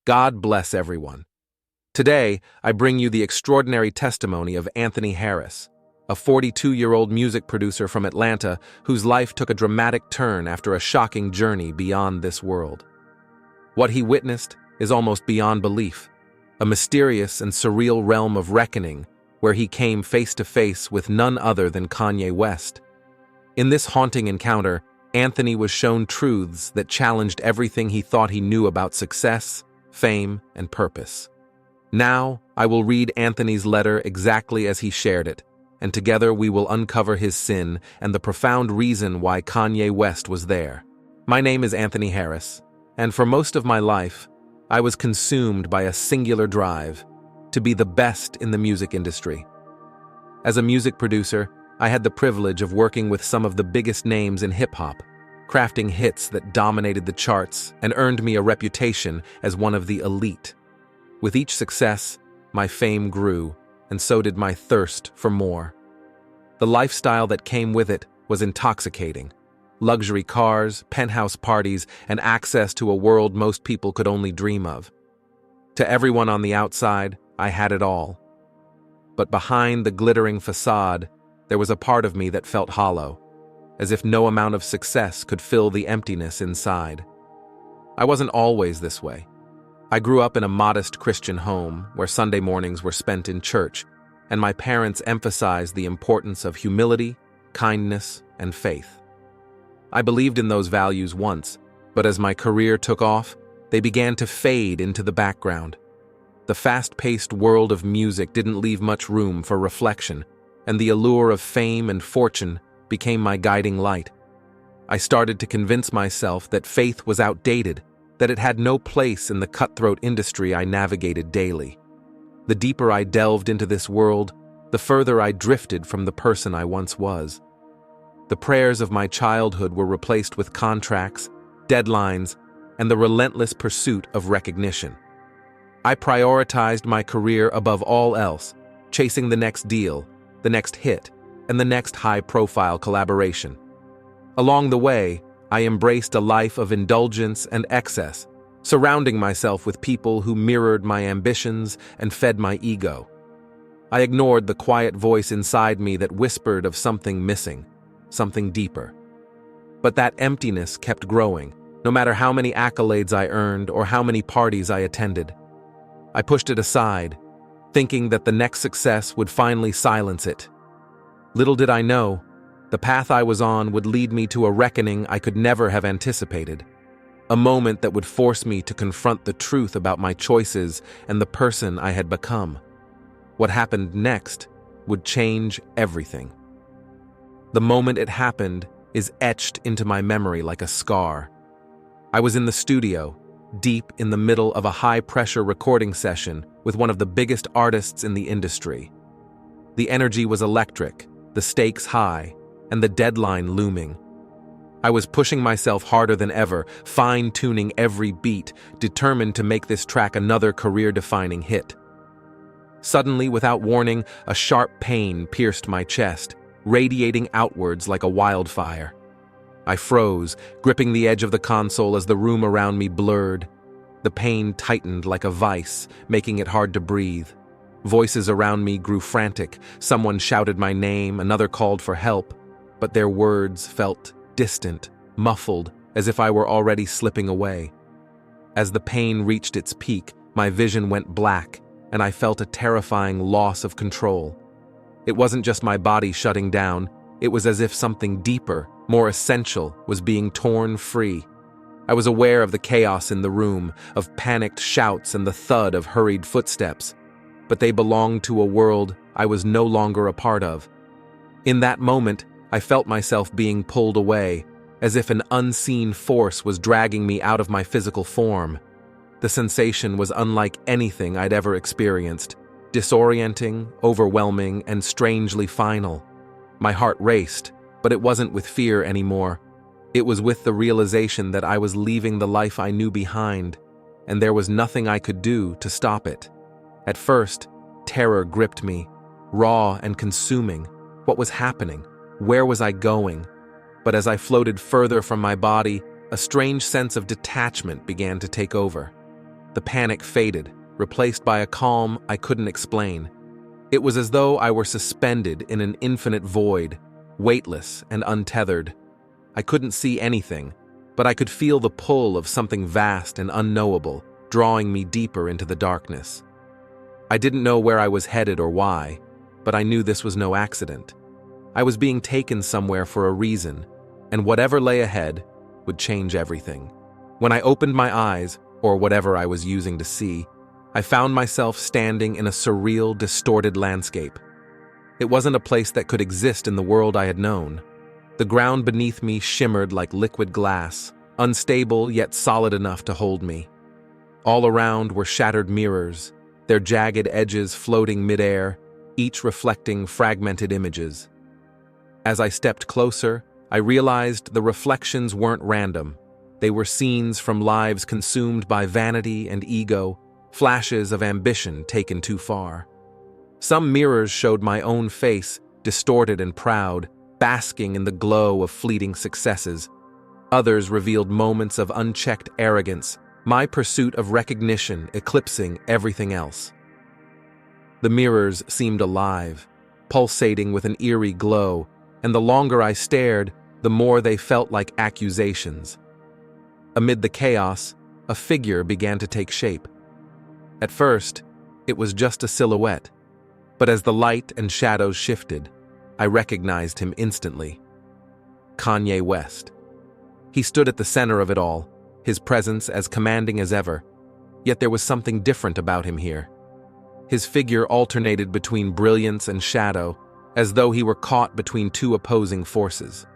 God bless everyone. Today, I bring you the extraordinary testimony of Anthony Harris, a 42-year-old music producer from Atlanta whose life took a dramatic turn after a shocking journey beyond this world. What he witnessed is almost beyond belief, a mysterious and surreal realm of reckoning where he came face to face with none other than Kanye West. In this haunting encounter, Anthony was shown truths that challenged everything he thought he knew about success, fame, and purpose. Now, I will read Anthony's letter exactly as he shared it, and together we will uncover his sin and the profound reason why Kanye West was there. My name is Anthony Harris, and for most of my life, I was consumed by a singular drive to be the best in the music industry. As a music producer, I had the privilege of working with some of the biggest names in hip-hop, crafting hits that dominated the charts and earned me a reputation as one of the elite. With each success, my fame grew, and so did my thirst for more. The lifestyle that came with it was intoxicating. Luxury cars, penthouse parties, and access to a world most people could only dream of. To everyone on the outside, I had it all. But behind the glittering facade, there was a part of me that felt hollow, as if no amount of success could fill the emptiness inside. I wasn't always this way. I grew up in a modest Christian home where Sunday mornings were spent in church, and my parents emphasized the importance of humility, kindness, and faith. I believed in those values once, but as my career took off, they began to fade into the background. The fast-paced world of music didn't leave much room for reflection, and the allure of fame and fortune became my guiding light. I started to convince myself that faith was outdated, that it had no place in the cutthroat industry I navigated daily. The deeper I delved into this world, the further I drifted from the person I once was. The prayers of my childhood were replaced with contracts, deadlines, and the relentless pursuit of recognition. I prioritized my career above all else, chasing the next deal, the next hit, and the next high-profile collaboration. Along the way, I embraced a life of indulgence and excess, surrounding myself with people who mirrored my ambitions and fed my ego. I ignored the quiet voice inside me that whispered of something missing, something deeper. But that emptiness kept growing, no matter how many accolades I earned or how many parties I attended. I pushed it aside, thinking that the next success would finally silence it. Little did I know, the path I was on would lead me to a reckoning I could never have anticipated, a moment that would force me to confront the truth about my choices and the person I had become. What happened next would change everything. The moment it happened is etched into my memory like a scar. I was in the studio, deep in the middle of a high-pressure recording session with one of the biggest artists in the industry. The energy was electric, the stakes high, and the deadline looming. I was pushing myself harder than ever, fine-tuning every beat, determined to make this track another career-defining hit. Suddenly, without warning, a sharp pain pierced my chest, radiating outwards like a wildfire. I froze, gripping the edge of the console as the room around me blurred. The pain tightened like a vice, making it hard to breathe. Voices around me grew frantic. Someone shouted my name, another called for help, but their words felt distant, muffled, as if I were already slipping away. As the pain reached its peak, my vision went black, and I felt a terrifying loss of control. It wasn't just my body shutting down, it was as if something deeper, more essential, was being torn free. I was aware of the chaos in the room, of panicked shouts and the thud of hurried footsteps, but they belonged to a world I was no longer a part of. In that moment, I felt myself being pulled away, as if an unseen force was dragging me out of my physical form. The sensation was unlike anything I'd ever experienced, disorienting, overwhelming, and strangely final. My heart raced, but it wasn't with fear anymore. It was with the realization that I was leaving the life I knew behind, and there was nothing I could do to stop it. At first, terror gripped me, raw and consuming. What was happening? Where was I going? But as I floated further from my body, a strange sense of detachment began to take over. the panic faded, replaced by a calm I couldn't explain. It was as though I were suspended in an infinite void, weightless and untethered. I couldn't see anything, but I could feel the pull of something vast and unknowable, drawing me deeper into the darkness. I didn't know where I was headed or why, but I knew this was no accident. I was being taken somewhere for a reason, and whatever lay ahead would change everything. When I opened my eyes, or whatever I was using to see, I found myself standing in a surreal, distorted landscape. It wasn't a place that could exist in the world I had known. The ground beneath me shimmered like liquid glass, unstable yet solid enough to hold me. All around were shattered mirrors, their jagged edges floating midair, each reflecting fragmented images. As I stepped closer, I realized the reflections weren't random. They were scenes from lives consumed by vanity and ego, flashes of ambition taken too far. Some mirrors showed my own face, distorted and proud, basking in the glow of fleeting successes. Others revealed moments of unchecked arrogance, my pursuit of recognition eclipsing everything else. The mirrors seemed alive, pulsating with an eerie glow, and the longer I stared, the more they felt like accusations. Amid the chaos, a figure began to take shape. At first, it was just a silhouette, but as the light and shadows shifted, I recognized him instantly. Kanye West. He stood at the center of it all, his presence as commanding as ever, yet there was something different about him here. His figure alternated between brilliance and shadow, as though he were caught between two opposing forces.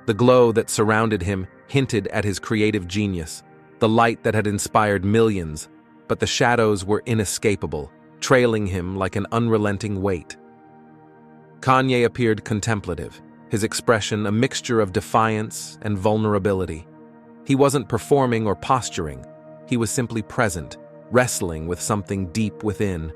The glow that surrounded him hinted at his creative genius, the light that had inspired millions, but the shadows were inescapable, trailing him like an unrelenting weight. Kanye appeared contemplative, his expression a mixture of defiance and vulnerability. He wasn't performing or posturing, he was simply present, wrestling with something deep within.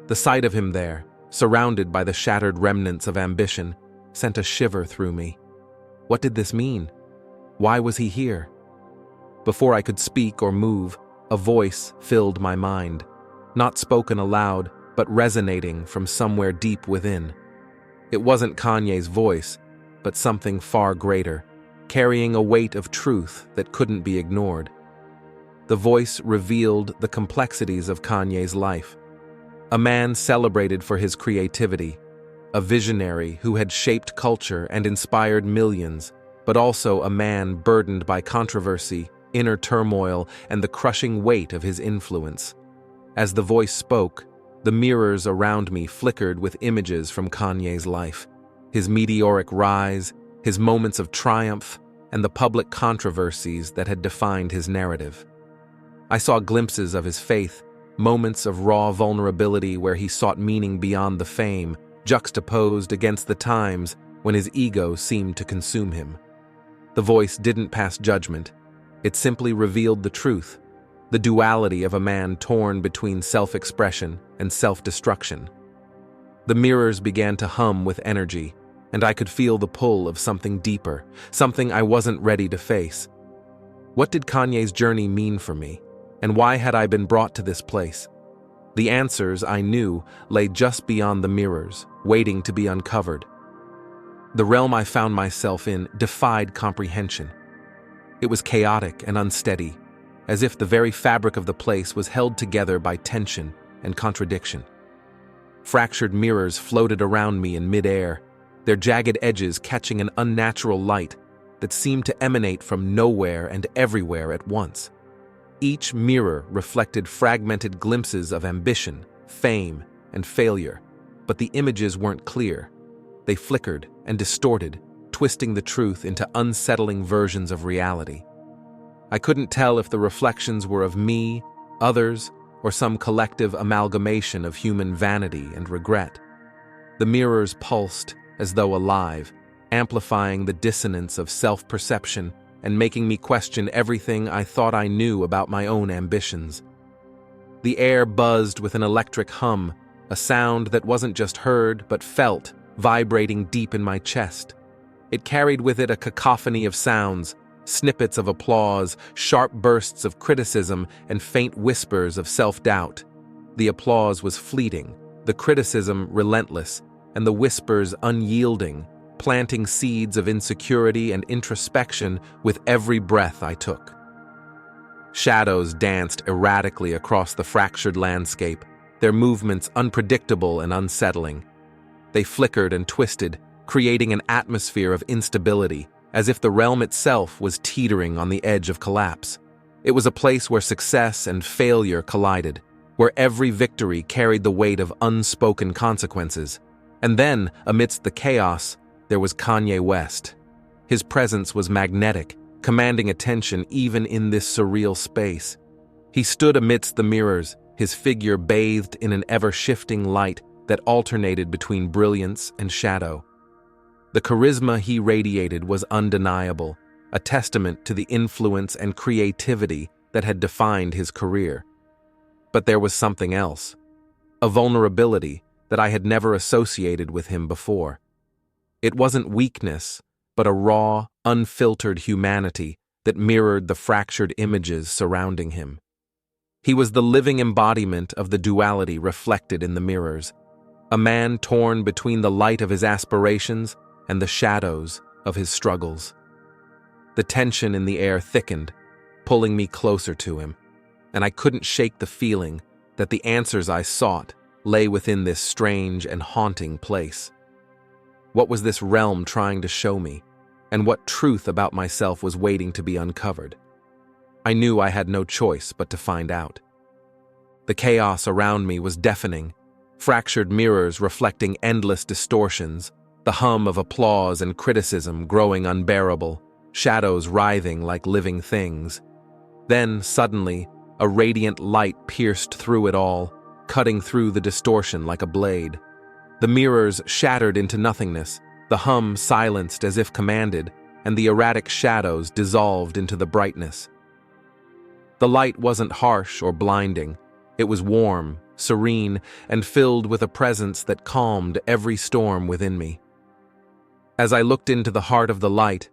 The sight of him there, surrounded by the shattered remnants of ambition, sent a shiver through me. What did this mean? Why was he here? Before I could speak or move, a voice filled my mind, not spoken aloud, but resonating from somewhere deep within. It wasn't Kanye's voice, but something far greater, carrying a weight of truth that couldn't be ignored. The voice revealed the complexities of Kanye's life. A man celebrated for his creativity, a visionary who had shaped culture and inspired millions, but also a man burdened by controversy, inner turmoil, and the crushing weight of his influence. As the voice spoke, the mirrors around me flickered with images from Kanye's life, his meteoric rise, his moments of triumph, and the public controversies that had defined his narrative. I saw glimpses of his faith, moments of raw vulnerability where he sought meaning beyond the fame, juxtaposed against the times when his ego seemed to consume him. The voice didn't pass judgment. It simply revealed the truth, the duality of a man torn between self-expression and self-destruction. The mirrors began to hum with energy, and I could feel the pull of something deeper, something I wasn't ready to face. What did Kanye's journey mean for me, and why had I been brought to this place? The answers, I knew, lay just beyond the mirrors, waiting to be uncovered. The realm I found myself in defied comprehension. It was chaotic and unsteady, as if the very fabric of the place was held together by tension and contradiction. Fractured mirrors floated around me in midair, their jagged edges catching an unnatural light that seemed to emanate from nowhere and everywhere at once. Each mirror reflected fragmented glimpses of ambition, fame, and failure, but the images weren't clear. They flickered and distorted, twisting the truth into unsettling versions of reality. I couldn't tell if the reflections were of me, others, or some collective amalgamation of human vanity and regret. The mirrors pulsed as though alive, amplifying the dissonance of self-perception and making me question everything I thought I knew about my own ambitions. The air buzzed with an electric hum, a sound that wasn't just heard but felt, vibrating deep in my chest. It carried with it a cacophony of sounds, snippets of applause, sharp bursts of criticism, and faint whispers of self-doubt. The applause was fleeting, the criticism relentless, and the whispers unyielding, planting seeds of insecurity and introspection with every breath I took. Shadows danced erratically across the fractured landscape, their movements unpredictable and unsettling. They flickered and twisted, creating an atmosphere of instability, as if the realm itself was teetering on the edge of collapse. It was a place where success and failure collided, where every victory carried the weight of unspoken consequences. And then, amidst the chaos, there was Kanye West. His presence was magnetic, commanding attention even in this surreal space. He stood amidst the mirrors, his figure bathed in an ever-shifting light that alternated between brilliance and shadow. The charisma he radiated was undeniable, a testament to the influence and creativity that had defined his career. But there was something else, a vulnerability that I had never associated with him before. It wasn't weakness, but a raw, unfiltered humanity that mirrored the fractured images surrounding him. He was the living embodiment of the duality reflected in the mirrors, a man torn between the light of his aspirations and the shadows of his struggles. The tension in the air thickened, pulling me closer to him, and I couldn't shake the feeling that the answers I sought lay within this strange and haunting place. What was this realm trying to show me, and what truth about myself was waiting to be uncovered? I knew I had no choice but to find out. The chaos around me was deafening, fractured mirrors reflecting endless distortions, the hum of applause and criticism growing unbearable, shadows writhing like living things. Then, suddenly, a radiant light pierced through it all, cutting through the distortion like a blade. The mirrors shattered into nothingness, the hum silenced as if commanded, and the erratic shadows dissolved into the brightness. The light wasn't harsh or blinding. It was warm, serene, and filled with a presence that calmed every storm within me. As I looked into the heart of the light,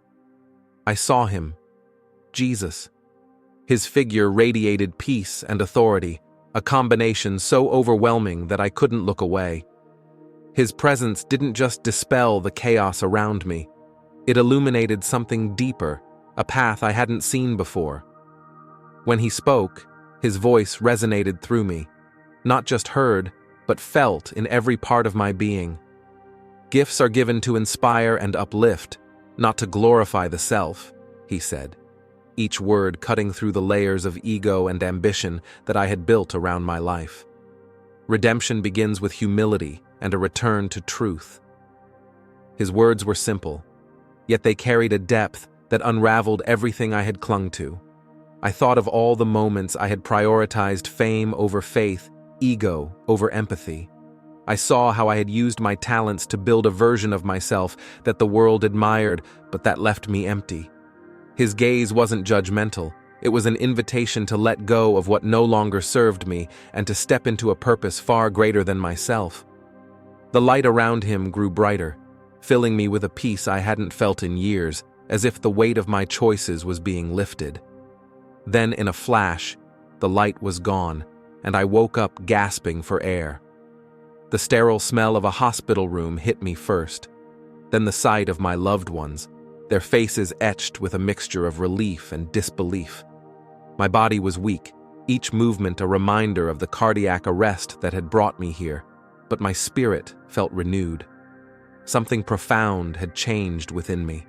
I saw him, Jesus. His figure radiated peace and authority, a combination so overwhelming that I couldn't look away. His presence didn't just dispel the chaos around me. It illuminated something deeper, a path I hadn't seen before. When he spoke, his voice resonated through me, not just heard, but felt in every part of my being. Gifts are given to inspire and uplift, not to glorify the self, he said, each word cutting through the layers of ego and ambition that I had built around my life. Redemption begins with humility and a return to truth. His words were simple, yet they carried a depth that unraveled everything I had clung to. I thought of all the moments I had prioritized fame over faith, ego over empathy. I saw how I had used my talents to build a version of myself that the world admired, but that left me empty. His gaze wasn't judgmental. It was an invitation to let go of what no longer served me and to step into a purpose far greater than myself. The light around him grew brighter, filling me with a peace I hadn't felt in years, as if the weight of my choices was being lifted. Then, in a flash, the light was gone, and I woke up gasping for air. The sterile smell of a hospital room hit me first, then the sight of my loved ones, their faces etched with a mixture of relief and disbelief. My body was weak, each movement a reminder of the cardiac arrest that had brought me here, but my spirit felt renewed. Something profound had changed within me.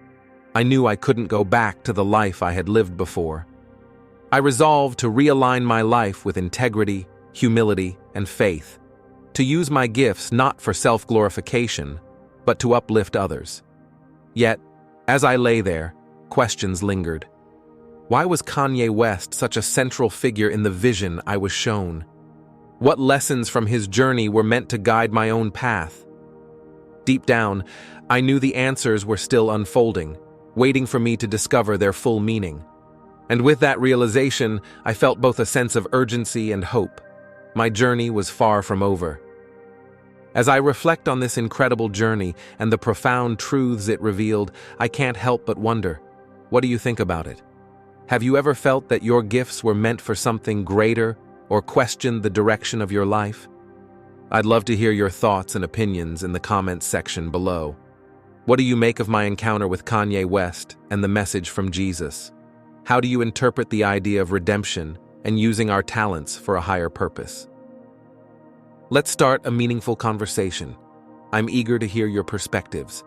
I knew I couldn't go back to the life I had lived before. I resolved to realign my life with integrity, humility, and faith, to use my gifts not for self-glorification, but to uplift others. Yet, as I lay there, questions lingered. Why was Kanye West such a central figure in the vision I was shown? What lessons from his journey were meant to guide my own path? Deep down, I knew the answers were still unfolding, waiting for me to discover their full meaning. And with that realization, I felt both a sense of urgency and hope. My journey was far from over. As I reflect on this incredible journey and the profound truths it revealed, I can't help but wonder, What do you think about it? Have you ever felt that your gifts were meant for something greater or questioned the direction of your life? I'd love to hear your thoughts and opinions in the comments section below. What do you make of my encounter with Kanye West and the message from Jesus? How do you interpret the idea of redemption and using our talents for a higher purpose? Let's start a meaningful conversation. I'm eager to hear your perspectives.